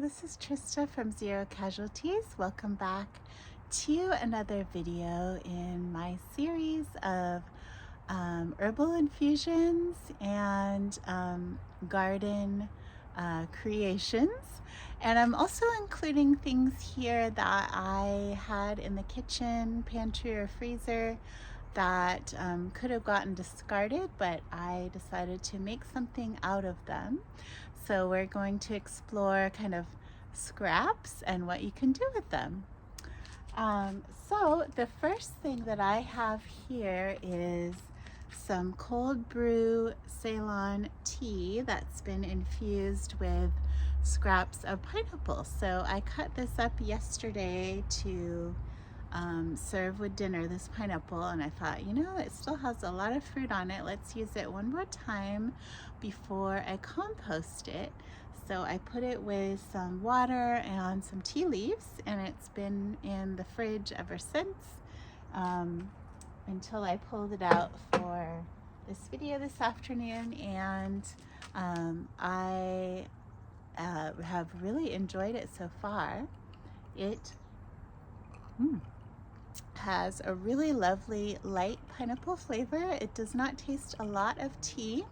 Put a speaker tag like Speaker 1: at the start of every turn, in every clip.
Speaker 1: this is Trista from Zero Casualties. Welcome back to another video in my series of herbal infusions and garden creations. And I'm also including things here that I had in the kitchen, pantry, or freezer that could have gotten discarded, but I decided to make something out of them. So we're going to explore kind of scraps and what you can do with them. So the first thing that I have here is some cold brew Ceylon tea that's been infused with scraps of pineapple. So I cut this up yesterday to serve with dinner, this pineapple, and I thought, you know, it still has a lot of fruit on it. Let's use it one more time before I compost it. So I put it with some water and some tea leaves, and it's been in the fridge ever since until I pulled it out for this video this afternoon, and I have really enjoyed it so far. It has a really lovely light pineapple flavor. It does not taste a lot of tea.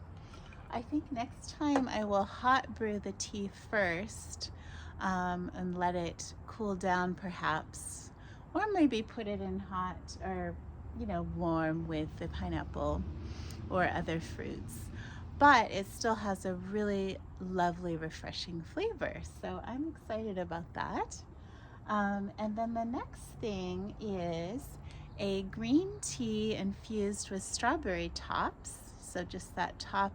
Speaker 1: I think next time I will hot brew the tea first and let it cool down perhaps, or maybe put it in hot or, you know, warm with the pineapple or other fruits. But it still has a really lovely, refreshing flavor. So I'm excited about that. And then the next thing is a green tea infused with strawberry tops. So just that top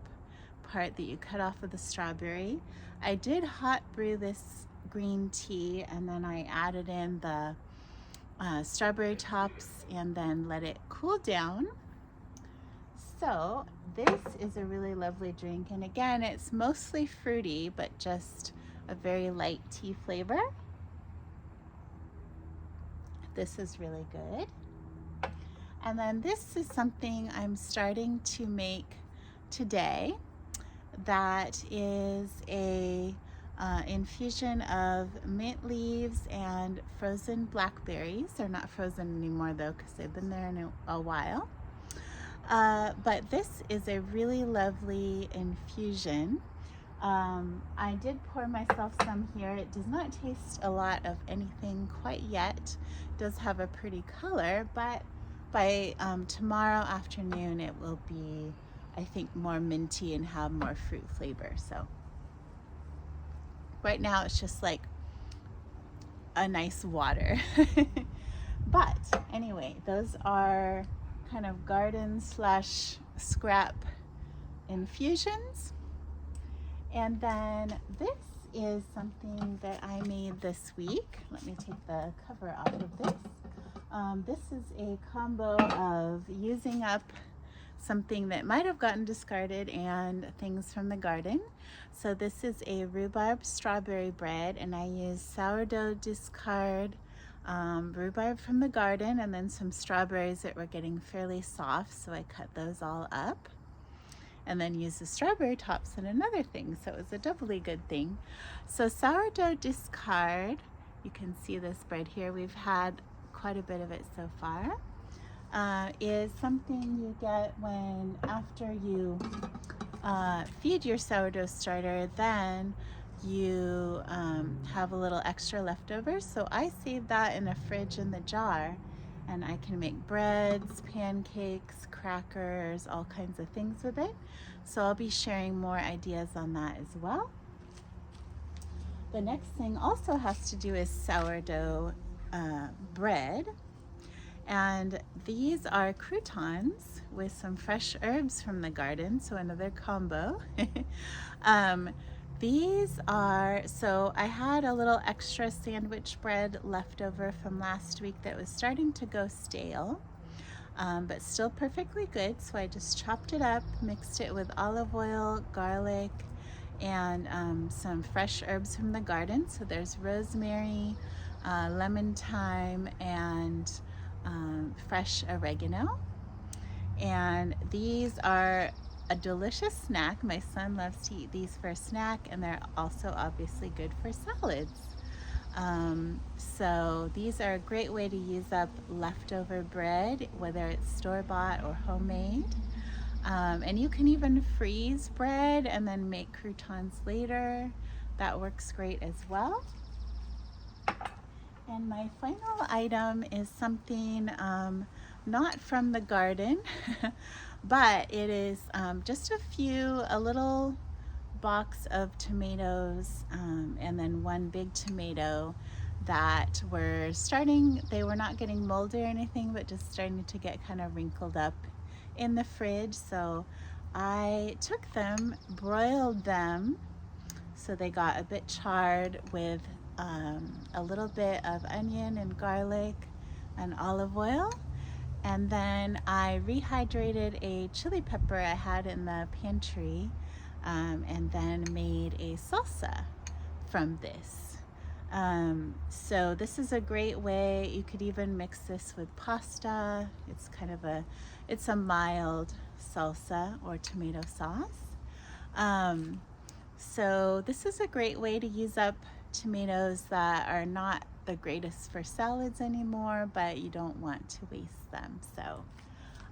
Speaker 1: part that you cut off of the strawberry. I did hot brew this green tea, and then I added in the strawberry tops and then let it cool down. So this is a really lovely drink, and again, it's mostly fruity, but just a very light tea flavor. This is really good. And then this is something I'm starting to make today. That is a infusion of mint leaves and frozen blackberries. They're not frozen anymore though, because they've been there in a while. But this is a really lovely infusion. I did pour myself some here. It does not taste a lot of anything quite yet. It does have a pretty color, but by tomorrow afternoon it will be, I think, more minty and have more fruit flavor. So right now it's just like a nice water. But anyway, those are kind of garden slash scrap infusions. And then this is something that I made this week. Let me take the cover off of this. This is a combo of using up something that might have gotten discarded and things from the garden. So this is a rhubarb strawberry bread, and I use sourdough discard, rhubarb from the garden, and then some strawberries that were getting fairly soft, so I cut those all up. And then use the strawberry tops and another thing, so it was a doubly good thing. So sourdough discard, you can see this bread here, we've had quite a bit of it so far, is something you get when after you feed your sourdough starter, then you have a little extra leftover. So I save that in a fridge in the jar, and I can make breads, pancakes, crackers, all kinds of things with it. So I'll be sharing more ideas on that as well. The next thing also has to do with sourdough bread. And these are croutons with some fresh herbs from the garden, so another combo. These are, so I had a little extra sandwich bread left over from last week that was starting to go stale, but still perfectly good. So I just chopped it up, mixed it with olive oil, garlic, and some fresh herbs from the garden. So there's rosemary, lemon thyme, and fresh oregano. And these are a delicious snack. My son loves to eat these for a snack, and they're also obviously good for salads. So these are a great way to use up leftover bread, whether it's store-bought or homemade. And you can even freeze bread and then make croutons later. That works great as well. And my final item is something not from the garden, but it is just a little box of tomatoes, and then one big tomato that they were not getting moldy or anything, but just starting to get kind of wrinkled up in the fridge. So I took them, broiled them, so they got a bit charred with a little bit of onion and garlic and olive oil. And then I rehydrated a chili pepper I had in the pantry, and then made a salsa from this. So this is a great way. You could even mix this with pasta. It's a mild salsa or tomato sauce. So this is a great way to use up tomatoes that are not the greatest for salads anymore, but you don't want to waste them. So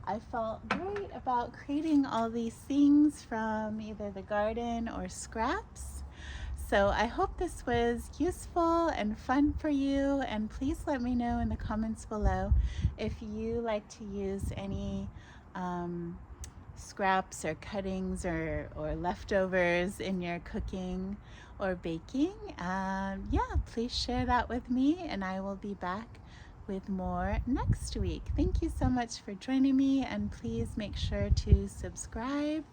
Speaker 1: I felt great about creating all these things from either the garden or scraps. So I hope this was useful and fun for you, and please let me know in the comments below if you like to use any scraps or cuttings or leftovers in your cooking or baking. Yeah, please share that with me, and I will be back with more next week. Thank you so much for joining me, and please make sure to subscribe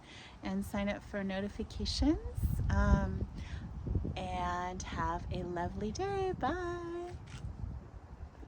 Speaker 1: and sign up for notifications, and have a lovely day. Bye.